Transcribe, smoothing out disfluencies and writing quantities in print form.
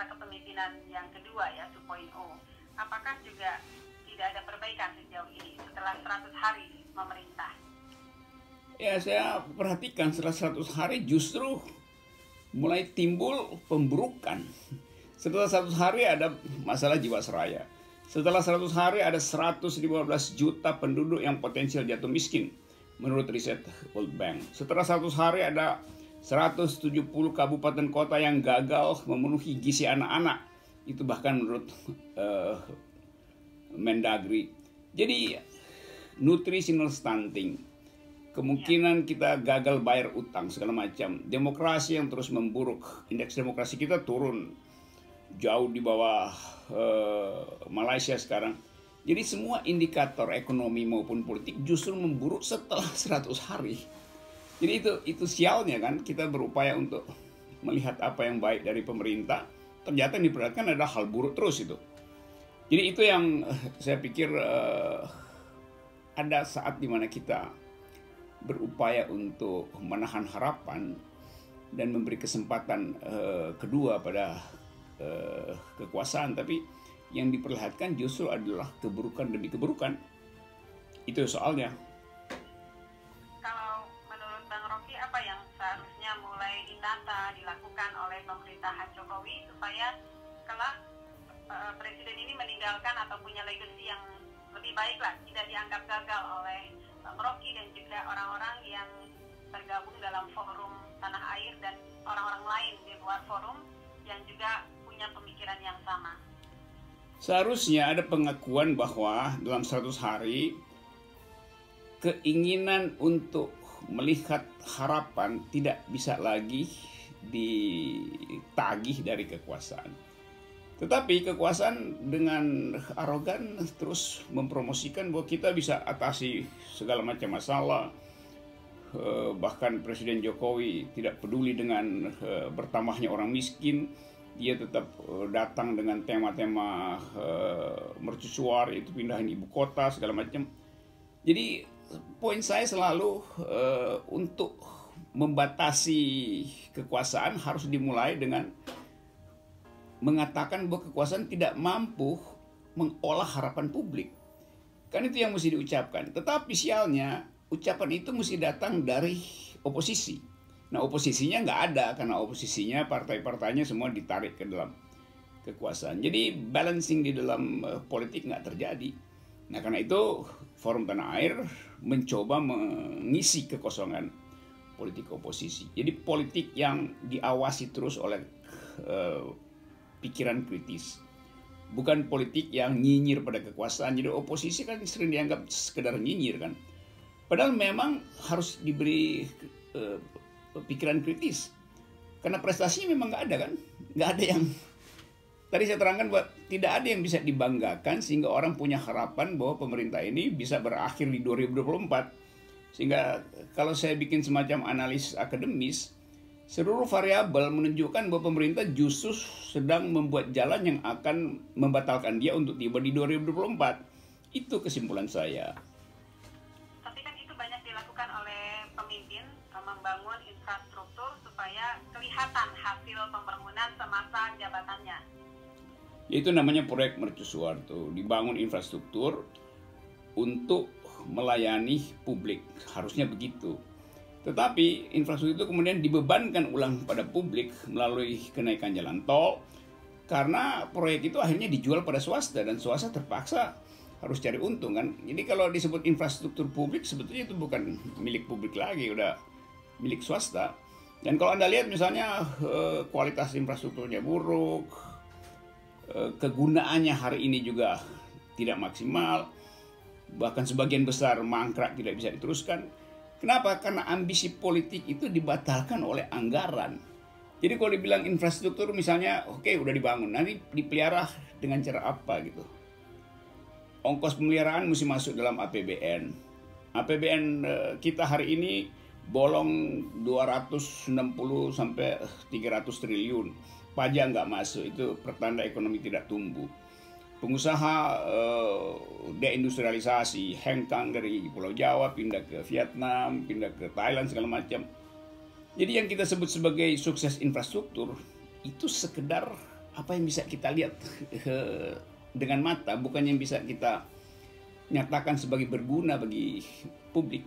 masa kepemimpinan yang kedua ya 2.0, apakah juga tidak ada perbaikan sejauh ini setelah 100 hari memerintah? Ya, saya perhatikan setelah 100 hari justru mulai timbul pemburukan. Setelah 100 hari ada masalah Jiwasraya. Setelah 100 hari ada 115 juta penduduk yang potensial jatuh miskin menurut riset World Bank. Setelah 100 hari ada 170 kabupaten kota yang gagal memenuhi gizi anak-anak. Itu bahkan menurut Mendagri. Jadi nutritional stunting, kemungkinan kita gagal bayar utang segala macam, demokrasi yang terus memburuk, indeks demokrasi kita turun jauh di bawah Malaysia sekarang. Jadi semua indikator ekonomi maupun politik justru memburuk setelah 100 hari. Jadi itu sialnya kan, kita berupaya untuk melihat apa yang baik dari pemerintah, ternyata yang diperlihatkan adalah hal buruk terus itu. Jadi itu yang saya pikir ada saat dimana kita berupaya untuk menahan harapan dan memberi kesempatan kedua pada kekuasaan, tapi yang diperlihatkan justru adalah keburukan demi keburukan. Itu soalnya. Kalau menurut Bang Rocky, apa yang seharusnya mulai ditata, dilakukan oleh pemerintahan Jokowi supaya kelak presiden ini meninggalkan atau punya legacy yang lebih baik lah, tidak dianggap gagal oleh Bang Rocky dan juga orang-orang yang tergabung dalam forum tanah air dan orang-orang lain di luar forum yang juga punya pemikiran yang sama? Seharusnya ada pengakuan bahwa dalam 100 hari keinginan untuk melihat harapan tidak bisa lagi ditagih dari kekuasaan. Tetapi kekuasaan dengan arogan terus mempromosikan bahwa kita bisa atasi segala macam masalah. Bahkan Presiden Jokowi tidak peduli dengan bertambahnya orang miskin. Dia tetap datang dengan tema-tema mercusuar, itu pindahin ibu kota segala macam. Jadi poin saya selalu untuk membatasi kekuasaan harus dimulai dengan mengatakan bahwa kekuasaan tidak mampu mengolah harapan publik. Kan itu yang mesti diucapkan. Tetapi sialnya ucapan itu mesti datang dari oposisi. Nah, oposisinya nggak ada karena oposisinya partai-partainya semua ditarik ke dalam kekuasaan. Jadi balancing di dalam politik nggak terjadi. Nah, karena itu Forum Tanah Air mencoba mengisi kekosongan politik oposisi. Jadi politik yang diawasi terus oleh pikiran kritis. Bukan politik yang nyinyir pada kekuasaan. Jadi oposisi kan sering dianggap sekedar nyinyir kan. Padahal memang harus diberi pikiran kritis. Karena prestasinya memang nggak ada kan. Nggak ada yang... Tadi saya terangkan bahwa tidak ada yang bisa dibanggakan sehingga orang punya harapan bahwa pemerintah ini bisa berakhir di 2024. Sehingga kalau saya bikin semacam analisis akademis, seluruh variabel menunjukkan bahwa pemerintah justru sedang membuat jalan yang akan membatalkan dia untuk tiba di 2024. Itu kesimpulan saya. Tapi kan itu banyak dilakukan oleh pemimpin, membangun infrastruktur supaya kelihatan hasil pembangunan semasa jabatannya. Itu namanya proyek mercusuar tuh, dibangun infrastruktur untuk melayani publik. Harusnya begitu. Tetapi infrastruktur itu kemudian dibebankan ulang pada publik melalui kenaikan jalan tol karena proyek itu akhirnya dijual pada swasta dan swasta terpaksa harus cari untung kan. Jadi kalau disebut infrastruktur publik sebetulnya itu bukan milik publik lagi, udah milik swasta. Dan kalau Anda lihat misalnya kualitas infrastrukturnya buruk, kegunaannya hari ini juga tidak maksimal, bahkan sebagian besar mangkrak tidak bisa diteruskan. Kenapa? Karena ambisi politik itu dibatalkan oleh anggaran. Jadi kalau dibilang infrastruktur misalnya, oke, udah dibangun, nanti dipelihara dengan cara apa gitu. Ongkos pemeliharaan mesti masuk dalam APBN. APBN kita hari ini bolong 260 sampai 300 triliun. Pajak nggak masuk, itu pertanda ekonomi tidak tumbuh. Pengusaha deindustrialisasi, hengkang dari Pulau Jawa, pindah ke Vietnam, pindah ke Thailand, segala macam. Jadi yang kita sebut sebagai sukses infrastruktur, itu sekedar apa yang bisa kita lihat dengan mata, bukan yang bisa kita nyatakan sebagai berguna bagi publik.